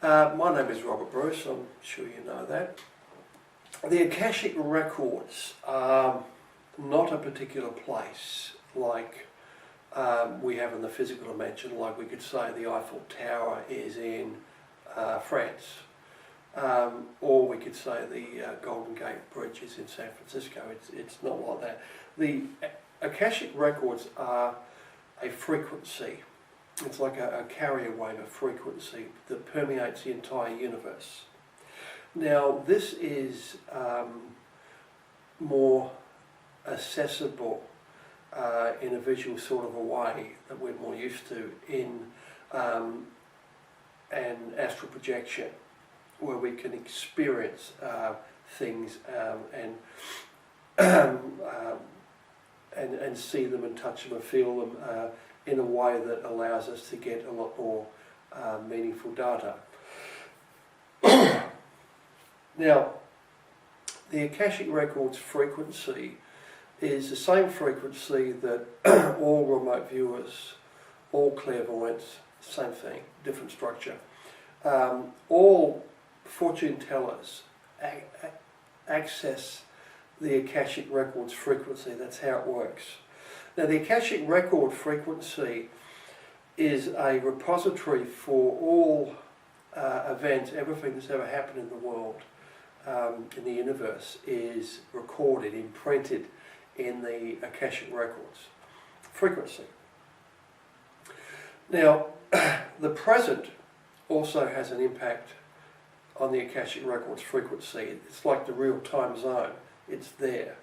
My name is Robert Bruce, I'm sure you know that. The Akashic records are not a particular place like we have in the physical dimension, like we could say the Eiffel Tower is in France, or we could say the Golden Gate Bridge is in San Francisco. It's not like that. The Akashic records are a frequency. It's like a carrier wave, a frequency that permeates the entire universe. Now, this is more accessible in a visual sort of a way that we're more used to in an astral projection, where we can experience things and see them and touch them and feel them in a way that allows us to get a lot more meaningful data. Now, the Akashic Records frequency is the same frequency that all remote viewers, all clairvoyants, same thing, different structure. All fortune tellers access the Akashic Records frequency. That's how it works. Now, the Akashic Record frequency is a repository for all events, everything that's ever happened in the world, in the universe, is recorded, imprinted in the Akashic Records frequency. Now, the present also has an impact on the Akashic Records frequency. It's like the real-time zone. It's there.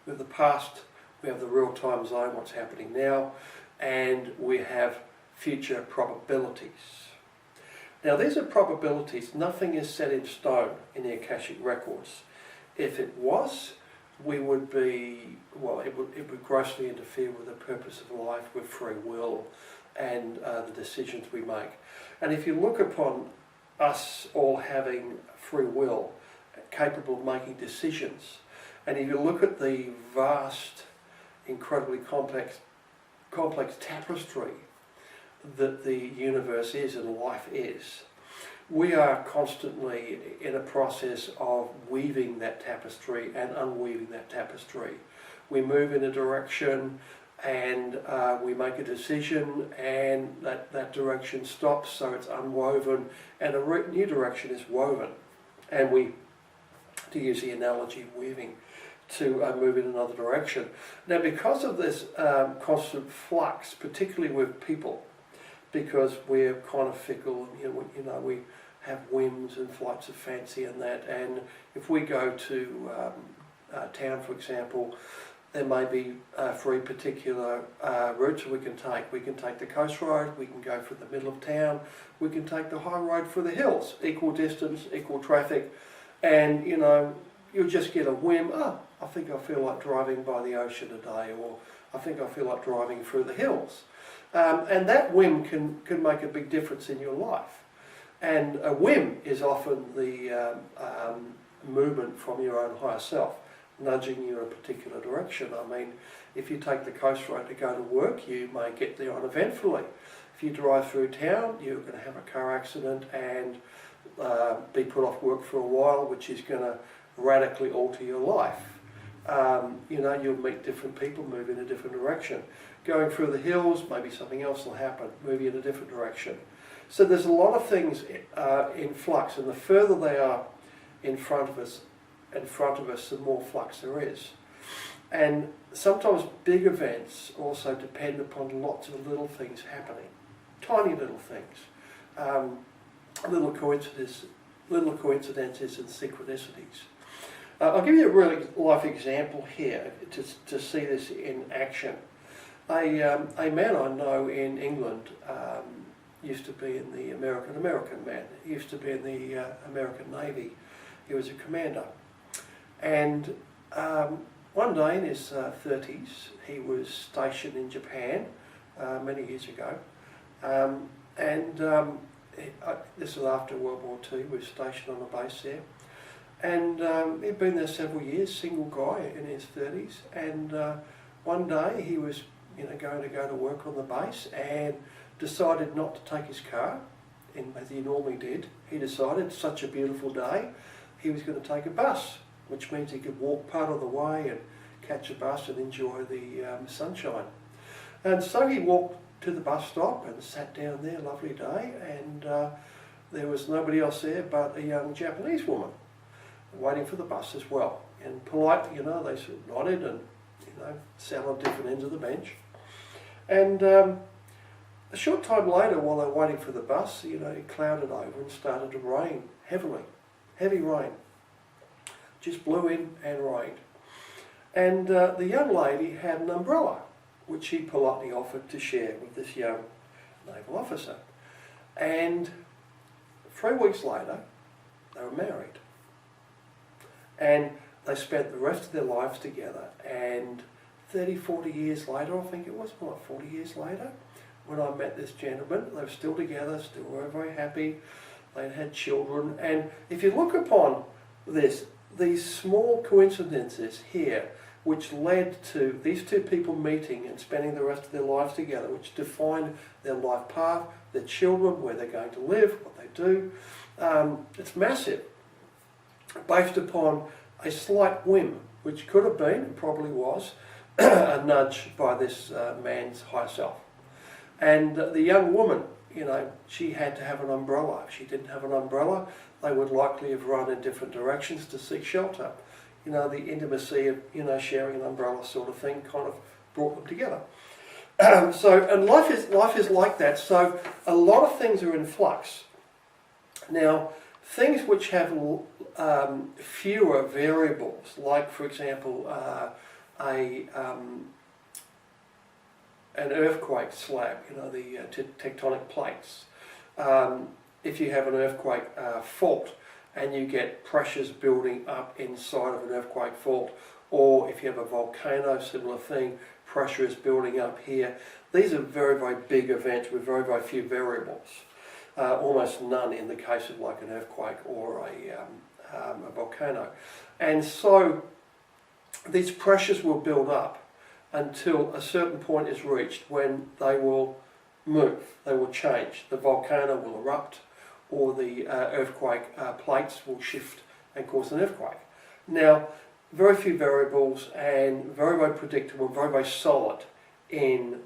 With the past, we have the real-time zone, what's happening now, and we have future probabilities. Now, these are probabilities. Nothing is set in stone in the Akashic Records. If it was, we would be, well, it would grossly interfere with the purpose of life, with free will, and the decisions we make. And if you look upon us all having free will, capable of making decisions, and if you look at the vast, incredibly complex tapestry that the universe is and life is, we are constantly in a process of weaving that tapestry and unweaving that tapestry. We move in a direction and we make a decision, and that direction stops, so it's unwoven, and a new direction is woven. And we, to use the analogy of weaving, to move in another direction. Now, because of this constant flux, particularly with people, because we're kind of fickle, we have whims and flights of fancy and that, and if we go to town, for example, there may be 3 particular routes we can take. We can take the coast road, we can go for the middle of town, we can take the high road for the hills, equal distance, equal traffic, and you'll just get a whim, I think I feel like driving by the ocean today, or I think I feel like driving through the hills. And that whim can make a big difference in your life. And a whim is often the movement from your own higher self, nudging you in a particular direction. I mean, if you take the coast road to go to work, you may get there uneventfully. If you drive through town, you're going to have a car accident and be put off work for a while, which is going to radically alter your life. You'll meet different people, move in a different direction. Going through the hills, maybe something else will happen, move you in a different direction. So there's a lot of things in flux, and the further they are in front of us, the more flux there is. And sometimes big events also depend upon lots of little things happening, tiny little things, little coincidences and synchronicities. I'll give you a really life example here to see this in action. A man I know in England used to be in the American man. He used to be in the American Navy. He was a commander. And one day in his 30s, he was stationed in Japan many years ago. This was after World War II. He was stationed on a base there. And he'd been there several years, single guy in his 30s. And one day he was going to go to work on the base and decided not to take his car. as he normally did, he decided it's such a beautiful day, he was going to take a bus, which means he could walk part of the way and catch a bus and enjoy the sunshine. And so he walked to the bus stop and sat down there, lovely day, and there was nobody else there but a young Japanese woman waiting for the bus as well. And polite, they sort of nodded and, sat on different ends of the bench. And a short time later, while they were waiting for the bus, it clouded over and started to rain heavily. Heavy rain. Just blew in and rained. And the young lady had an umbrella, which she politely offered to share with this young naval officer. And 3 weeks later, they were married. And they spent the rest of their lives together. And 30, 40 years later, I think it was, 40 years later, when I met this gentleman, they were still together, still very, very happy. They'd had children. And if you look upon this, these small coincidences here, which led to these two people meeting and spending the rest of their lives together, which defined their life path, their children, where they're going to live, what they do. It's massive, based upon a slight whim, which could have been, and probably was, a nudge by this man's higher self. And the young woman, she had to have an umbrella. If she didn't have an umbrella, they would likely have run in different directions to seek shelter. The intimacy of, sharing an umbrella sort of thing kind of brought them together. And life is like that. So a lot of things are in flux. Now, things which have fewer variables, like, for example, an earthquake slab, the tectonic plates. If you have an earthquake fault and you get pressures building up inside of an earthquake fault, or if you have a volcano, similar thing, pressure is building up here. These are very, very big events with very, very few variables. Almost none in the case of like an earthquake or a volcano. And so these pressures will build up until a certain point is reached when they will move, they will change. The volcano will erupt, or the earthquake plates will shift and cause an earthquake. Now, very few variables and very, very predictable, very, very solid in,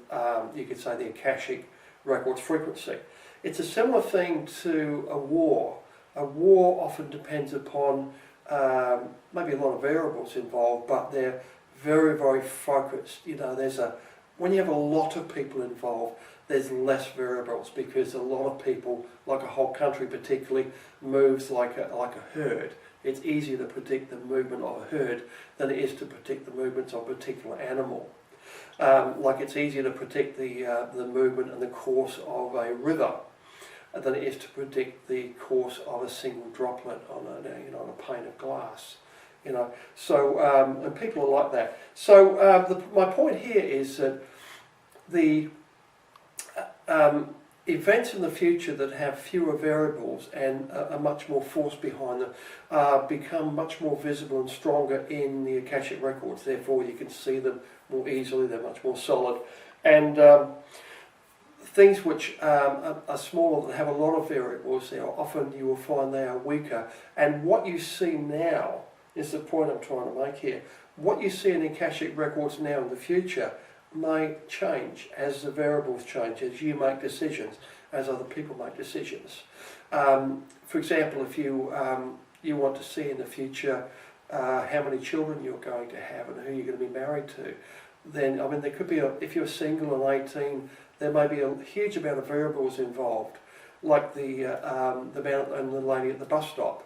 you could say, the Akashic records frequency. It's a similar thing to a war. A war often depends upon maybe a lot of variables involved, but they're very, very focused. When you have a lot of people involved, there's less variables because a lot of people, like a whole country particularly, moves like a herd. It's easier to predict the movement of a herd than it is to predict the movements of a particular animal. Like it's easier to predict the movement and the course of a river than it is to predict the course of a single droplet on a pane of glass. So and people are like that. So my point here is that the events in the future that have fewer variables and are much more force behind them become much more visible and stronger in the Akashic records. Therefore, you can see them more easily. They're much more solid. And things which are smaller that have a lot of variables, often you will find they are weaker. And what you see now is the point I'm trying to make here. What you see in the Akashic records now in the future may change as the variables change, as you make decisions, as other people make decisions. For example, if you want to see in the future how many children you're going to have and who you're going to be married to, then there could be if you're single and 18, there may be a huge amount of variables involved, like the man and the lady at the bus stop.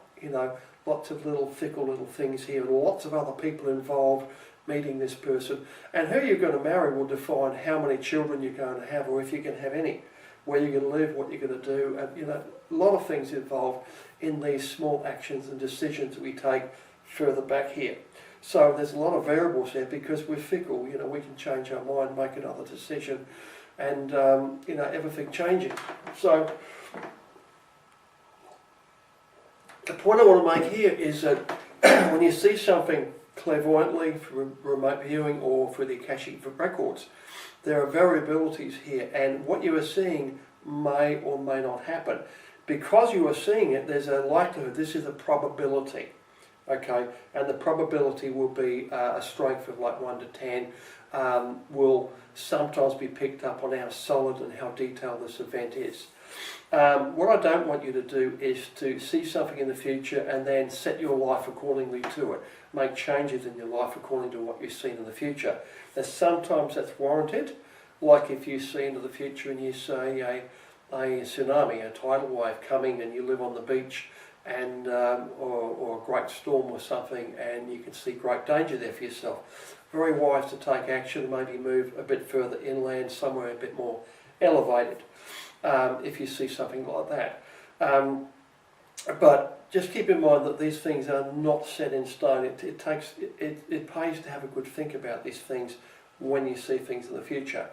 Lots of fickle little things here, and lots of other people involved meeting this person. And who you're going to marry will define how many children you're going to have, or if you can have any, where you're going to live, what you're going to do, and a lot of things involved in these small actions and decisions that we take further back here. So there's a lot of variables there because we're fickle. We can change our mind, make another decision, and everything changing. So the point I want to make here is that when you see something clairvoyantly through remote viewing or through the Akashic records, there are variabilities here, and what you are seeing may or may not happen. because you are seeing it, there's a likelihood, this is a probability, okay, and the probability will be a strength of like 1 to 10, will sometimes be picked up on how solid and how detailed this event is. What I don't want you to do is to see something in the future and then set your life accordingly to it. Make changes in your life according to what you've seen in the future. Now sometimes that's warranted, like if you see into the future and you say a tsunami, a tidal wave coming, and you live on the beach, and or a great storm or something, and you can see great danger there for yourself. Very wise to take action, maybe move a bit further inland, somewhere a bit more elevated, if you see something like that. But just keep in mind that these things are not set in stone. It pays to have a good think about these things when you see things in the future.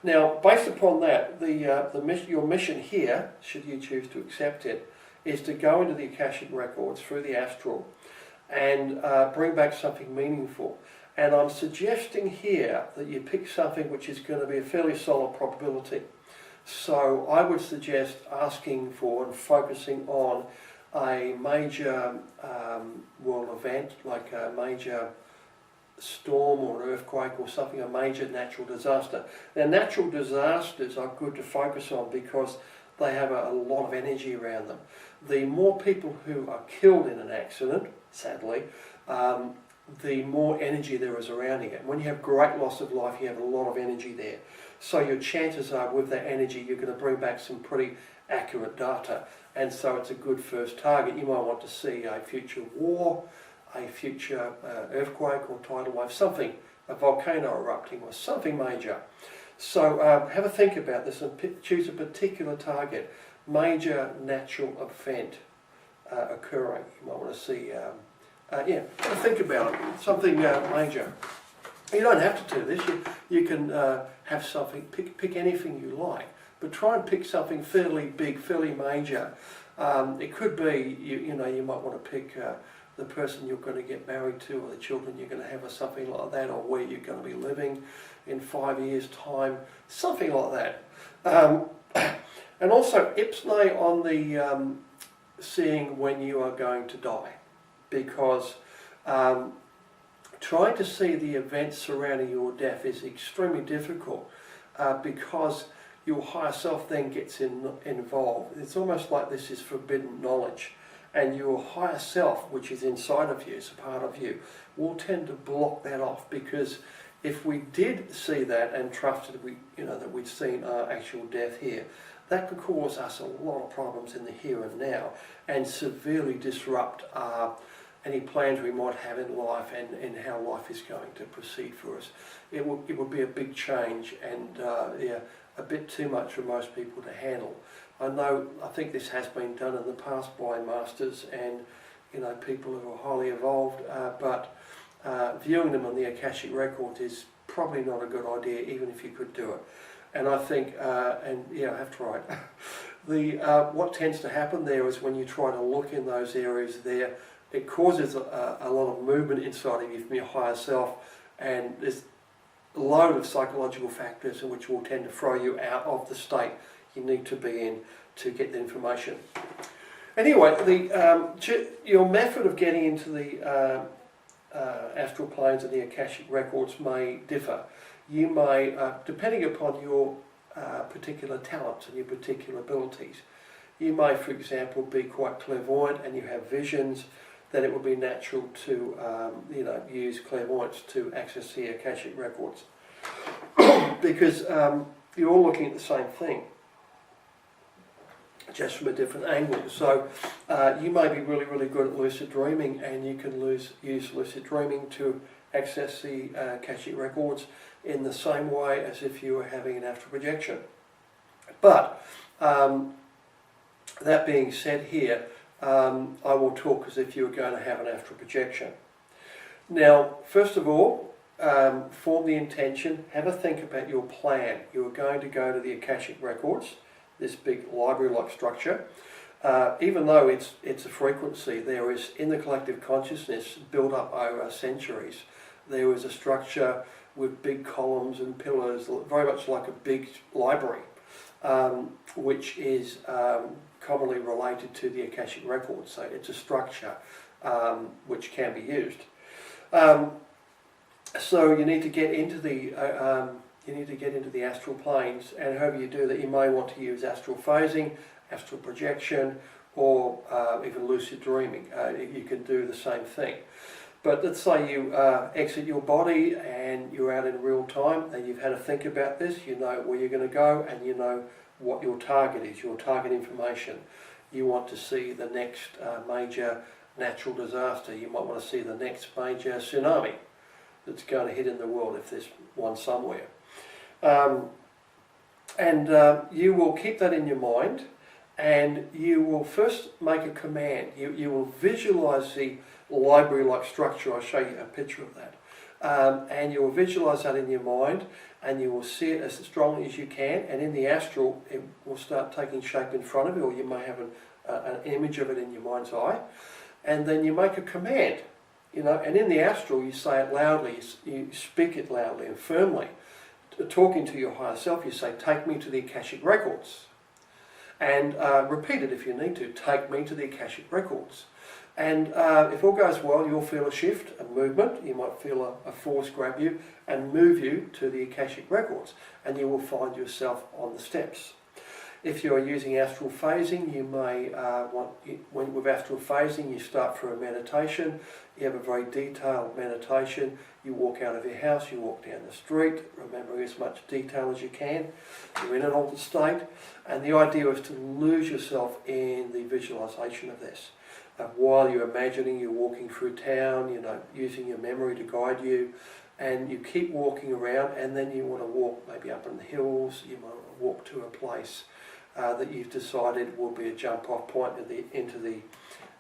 Now, based upon that, your mission here, should you choose to accept it, is to go into the Akashic records through the Astral and bring back something meaningful. And I'm suggesting here that you pick something which is going to be a fairly solid probability. So I would suggest asking for and focusing on a major world event, like a major storm or an earthquake or something, a major natural disaster. Now, natural disasters are good to focus on because they have a lot of energy around them. The more people who are killed in an accident, sadly, the more energy there is around it. When you have great loss of life, you have a lot of energy there. So your chances are with that energy, you're going to bring back some pretty accurate data. And so it's a good first target. You might want to see a future war, a future earthquake or tidal wave, something, a volcano erupting or something major. So have a think about this and choose a particular target. Major natural event occurring. You might want to see, think about it, something major. You don't have to do this. You can have something, pick anything you like, but try and pick something fairly big, fairly major. It could be, you might want to pick the person you're going to get married to, or the children you're going to have, or something like that, or where you're going to be living in 5 years' time, something like that. And also, ipsnay on the seeing when you are going to die, because trying to see the events surrounding your death is extremely difficult because your higher self then gets involved. It's almost like this is forbidden knowledge, and your higher self, which is inside of you, is a part of you, will tend to block that off, because if we did see that and trusted that we'd seen our actual death here, that could cause us a lot of problems in the here and now and severely disrupt any plans we might have in life and how life is going to proceed for us. It would be a big change and a bit too much for most people to handle. I think this has been done in the past by masters and people who are highly evolved, but viewing them on the Akashic records is probably not a good idea, even if you could do it. And I think, I have tried. What tends to happen there is when you try to look in those areas there, it causes a lot of movement inside of you from your higher self, and there's a load of psychological factors which will tend to throw you out of the state you need to be in to get the information. Anyway, your method of getting into the astral planes and the Akashic records may differ. You may, depending upon your particular talents and your particular abilities, you may, for example, be quite clairvoyant and you have visions, then it would be natural to use clairvoyance to access the Akashic records because you're all looking at the same thing, just from a different angle. So you may be really, really good at lucid dreaming, and you can use lucid dreaming to access the Akashic records in the same way as if you were having an astral projection. But that being said here, I will talk as if you were going to have an astral projection. Now, first of all, form the intention, have a think about your plan. You are going to go to the Akashic records, this big library-like structure. Even though it's a frequency, there is, in the collective consciousness, built up over centuries, there is a structure with big columns and pillars, very much like a big library. which is commonly related to the Akashic records. So it's a structure which can be used. So you need to get into the astral planes, and however you do that, you may want to use astral phasing, astral projection, or even lucid dreaming. You can do the same thing. But let's say you exit your body and you're out in real time and you've had to think about this, you know where you're going to go and you know what your target is, your target information. You want to see the next major natural disaster. You might want to see the next major tsunami that's going to hit in the world, if there's one somewhere. You will keep that in your mind, and you will first make a command. You will visualize the library-like structure. I'll show you a picture of that. And you will visualize that in your mind, and you will see it as strongly as you can, and in the astral it will start taking shape in front of you, or you may have an image of it in your mind's eye, and then you make a command, and in the astral you say it loudly, you speak it loudly and firmly. Talking to your higher self, you say, take me to the Akashic records. And repeat it if you need to, take me to the Akashic records. And if all goes well, you'll feel a shift, a movement. You might feel a force grab you and move you to the Akashic records, and you will find yourself on the steps. If you're using astral phasing, you may with astral phasing, you start through a meditation. You have a very detailed meditation. You walk out of your house, you walk down the street, remembering as much detail as you can. You're in an altered state, and the idea is to lose yourself in the visualization of this. While you're imagining you're walking through town, using your memory to guide you, and you keep walking around, and then you want to walk maybe up in the hills. You might walk to a place that you've decided will be a jump-off point into the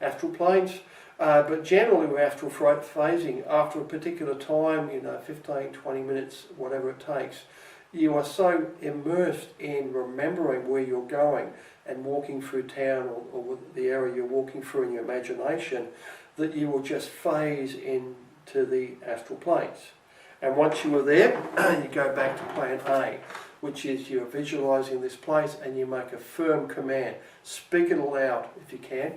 astral planes. But generally with astral phasing, after a particular time, 15, 20 minutes, whatever it takes, you are so immersed in remembering where you're going and walking through town or the area you're walking through in your imagination, that you will just phase into the astral planes. And once you are there, you go back to plan A, which is you're visualizing this place and you make a firm command. Speak it aloud if you can.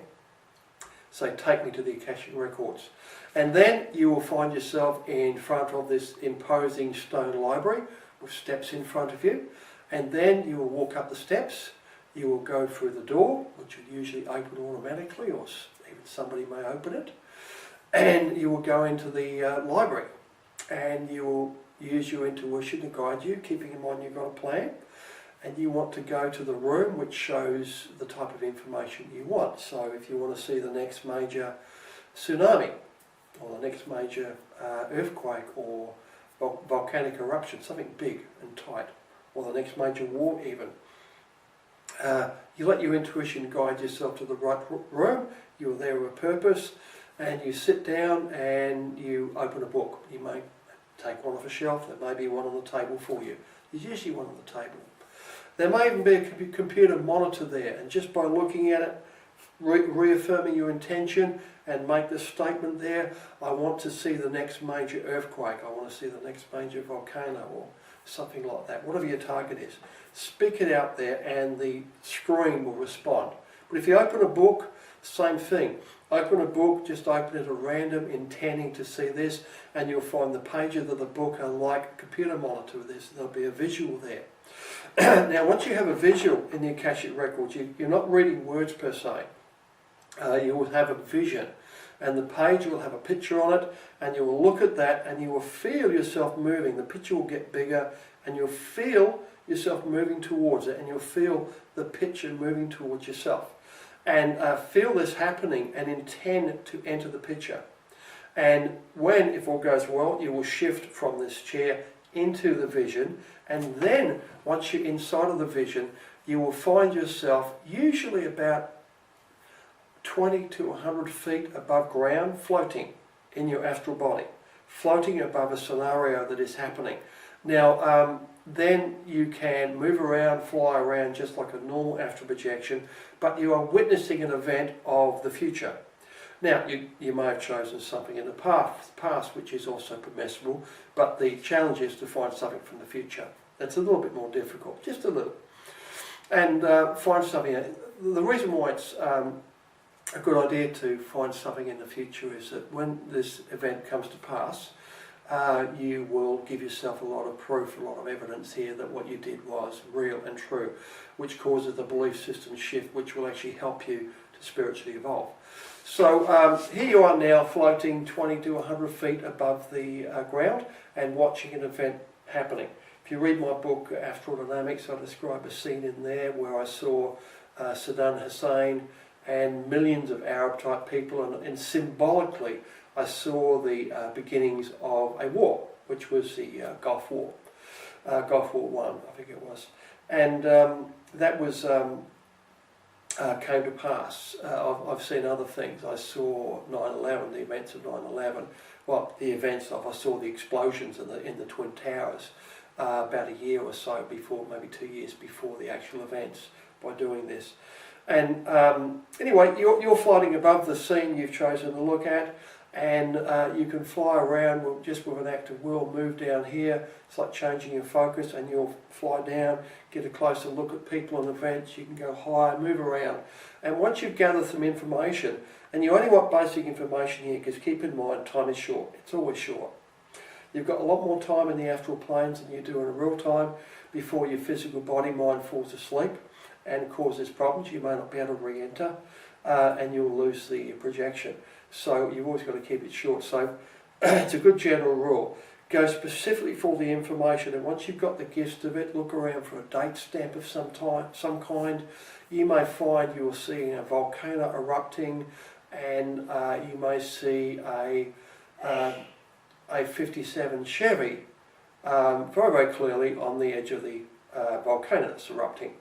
Say, take me to the Akashic records. And then you will find yourself in front of this imposing stone library with steps in front of you. And then you will walk up the steps. You will go through the door, which will usually open automatically, or even somebody may open it. And you will go into the library. And you will use your intuition to guide you, keeping in mind you've got a plan. And you want to go to the room which shows the type of information you want. So if you want to see the next major tsunami, or the next major earthquake, or volcanic eruption, something big and tight, or the next major war even, you let your intuition guide yourself to the right room. You're there with a purpose, and you sit down and you open a book. You may take one off a shelf, there may be one on the table for you. There's usually one on the table. There may even be a computer monitor there, and just by looking at it, reaffirming your intention and make the statement there, I want to see the next major earthquake, I want to see the next major volcano, or something like that, whatever your target is. Speak it out there and the screen will respond. But if you open a book, same thing. Open a book, just open it at random, intending to see this, and you'll find the pages of the book are like a computer monitor with this. There'll be a visual there. Now, once you have a visual in the Akashic records, you're not reading words per se. You will have a vision, and the page will have a picture on it, and you will look at that, and you will feel yourself moving. The picture will get bigger, and you'll feel yourself moving towards it, and you'll feel the picture moving towards yourself. And feel this happening and intend to enter the picture. And when, if all goes well, you will shift from this chair into the vision, and then once you're inside of the vision, you will find yourself usually about 20 to 100 feet above ground, floating in your astral body, floating above a scenario that is happening. Now, then you can move around, fly around just like a normal astral projection, but you are witnessing an event of the future. Now, you may have chosen something in the past, which is also permissible, but the challenge is to find something from the future. That's a little bit more difficult, just a little. and find something. The reason why it's a good idea to find something in the future is that when this event comes to pass, you will give yourself a lot of proof, a lot of evidence here that what you did was real and true, which causes the belief system shift, which will actually help you to spiritually evolve. So here you are now floating 20 to 100 feet above the ground and watching an event happening. If you read my book, Astral Dynamics, I describe a scene in there where I saw Saddam Hussein and millions of Arab-type people, and symbolically I saw the beginnings of a war, which was the Gulf War, Gulf War I, I think it was. And that was came to pass. I've seen other things. I saw 9/11, the events of 9/11. Well, the events of, I saw the explosions in the Twin Towers about a year or so before, maybe 2 years before the actual events, by doing this. And anyway, you're floating above the scene you've chosen to look at, and you can fly around just with an act of will, move down here. It's like changing your focus, and you'll fly down, get a closer look at people and events. You can go higher, move around. And once you've gathered some information, and you only want basic information here, because keep in mind, time is short. It's always short. You've got a lot more time in the astral planes than you do in real time before your physical body mind falls asleep and causes problems. You may not be able to re-enter, and you'll lose the projection. So you've always got to keep it short. So it's a good general rule. Go specifically for the information, and once you've got the gist of it, look around for a date stamp of some kind. You may find you're seeing a volcano erupting, and you may see a 57 Chevy very, very clearly on the edge of the volcano that's erupting.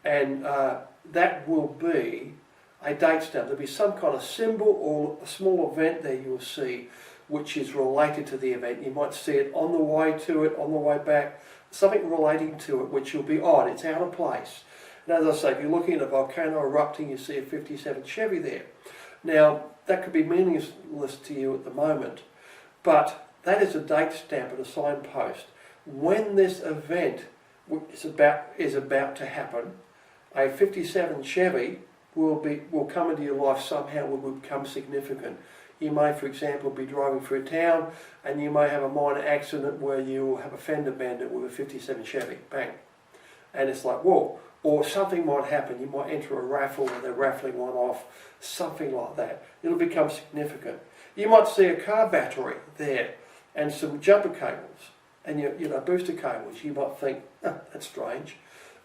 And that will be a date stamp. There'll be some kind of symbol or a small event there you'll see which is related to the event. You might see it on the way to it, on the way back, something relating to it which will be odd. It's out of place. And as I say, if you're looking at a volcano erupting, you see a 57 Chevy there. Now, that could be meaningless to you at the moment, but that is a date stamp and a signpost. When this event is about to happen, a 57 Chevy will come into your life somehow, will become significant. You may, for example, be driving through town and you may have a minor accident where you'll have a fender bender with a 57 Chevy, bang. And it's like, whoa. Or something might happen. You might enter a raffle where they're raffling one off, something like that. It'll become significant. You might see a car battery there and some jumper cables and booster cables. You might think, oh, that's strange.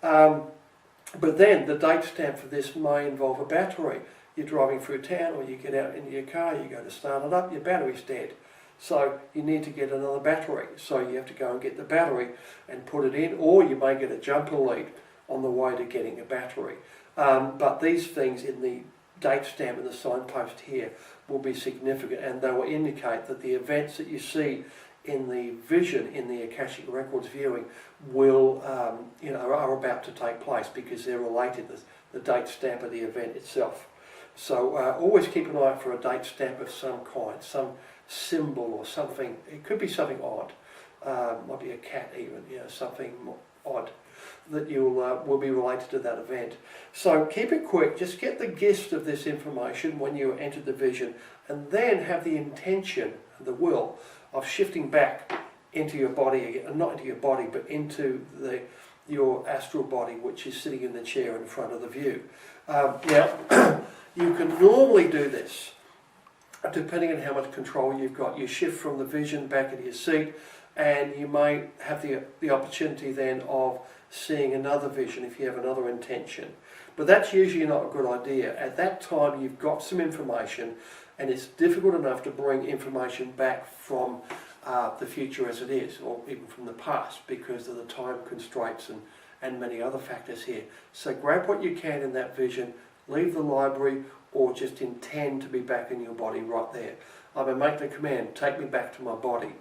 But then the date stamp for this may involve a battery. You're driving through town, or you get out into your car, you go to start it up, your battery's dead. So you need to get another battery. So you have to go and get the battery and put it in, or you may get a jumper lead on the way to getting a battery. But these things in the date stamp and the signpost here will be significant, and they will indicate that the events that you see in the vision, in the Akashic Records viewing, will, are about to take place because they're related to the date stamp of the event itself. So always keep an eye out for a date stamp of some kind, some symbol or something. It could be something odd, might be a cat even, something odd that will be related to that event. So keep it quick, just get the gist of this information when you enter the vision, and then have the intention, the will, of shifting back into your body again, not into your body, but into your astral body, which is sitting in the chair in front of the view. Now, you can normally do this, depending on how much control you've got. You shift from the vision back into your seat, and you may have the opportunity then of seeing another vision if you have another intention. But that's usually not a good idea. At that time, you've got some information, and it's difficult enough to bring information back from the future as it is, or even from the past, because of the time constraints and many other factors here. So grab what you can in that vision, leave the library, or just intend to be back in your body right there. I would make the command, take me back to my body.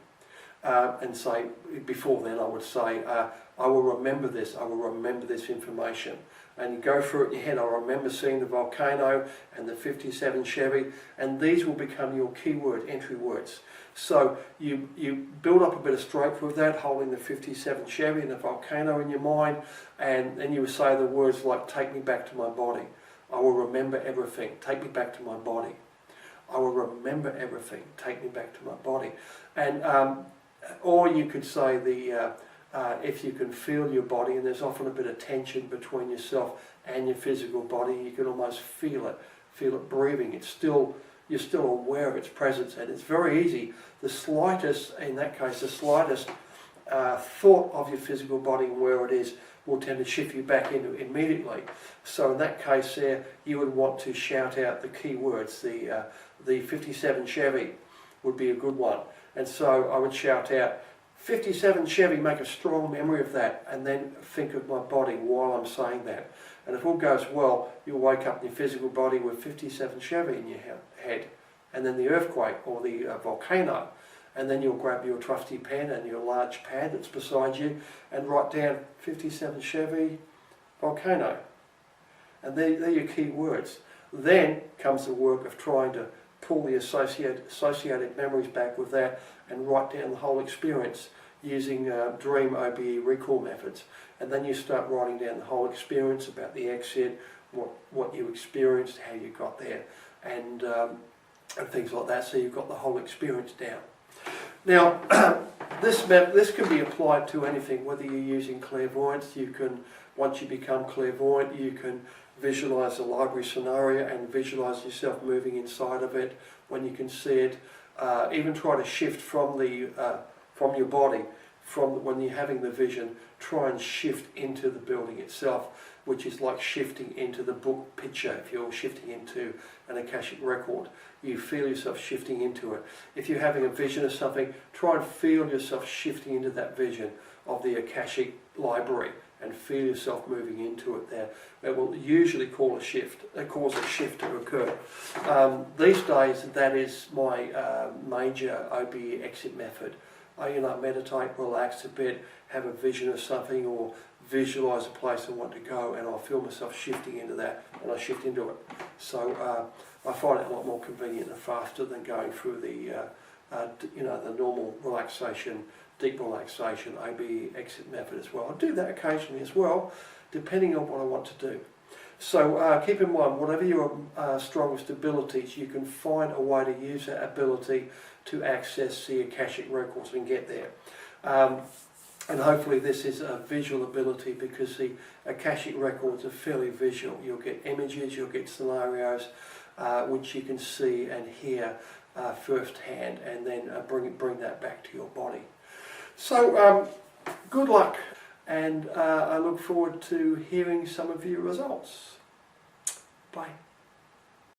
And say, before then I would say, I will remember this information. and you go through it in your head. I remember seeing the volcano and the 57 Chevy, and these will become your keyword entry words. So you build up a bit of strength with that, holding the 57 Chevy and the volcano in your mind, and then you will say the words like, take me back to my body. I will remember everything. Take me back to my body. I will remember everything. Take me back to my body. And or you could say if you can feel your body, and there's often a bit of tension between yourself and your physical body, you can almost feel it breathing. You're still aware of its presence, and it's very easy. The slightest, in that case, the slightest thought of your physical body and where it is will tend to shift you back into it immediately. So in that case there, you would want to shout out the key words. The 57 Chevy would be a good one. And so I would shout out, 57 Chevy, make a strong memory of that, and then think of my body while I'm saying that. And if all goes well, you'll wake up in your physical body with 57 Chevy in your head, and then the earthquake or the volcano. And then you'll grab your trusty pen and your large pad that's beside you and write down 57 Chevy, volcano. And they're your key words. Then comes the work of trying to pull the associated memories back with that and write down the whole experience using dream OBE recall methods. And then you start writing down the whole experience about the exit, what you experienced, how you got there, and things like that. So you've got the whole experience down. Now, this can be applied to anything, whether you're using clairvoyance. You can, once you become clairvoyant, you can visualize the library scenario and visualize yourself moving inside of it when you can see it. Even try to shift from your body, from when you're having the vision, try and shift into the building itself, which is like shifting into the book picture. If you're shifting into an Akashic record, you feel yourself shifting into it. If you're having a vision of something, try and feel yourself shifting into that vision of the Akashic library and feel yourself moving into it there. It will usually cause a shift to occur. These days, that is my major OBE exit method. I meditate, relax a bit, have a vision of something, or visualize a place I want to go, and I feel myself shifting into that, and I shift into it. So I find it a lot more convenient and faster than going through the the normal relaxation, deep relaxation OBE exit method as well. I do that occasionally as well, depending on what I want to do. So keep in mind, whatever your strongest abilities, you can find a way to use that ability to access the Akashic records and get there. And hopefully this is a visual ability, because the Akashic records are fairly visual. You'll get images, you'll get scenarios, which you can see and hear firsthand, and then bring that back to your body. So good luck, and I look forward to hearing some of your results. Bye.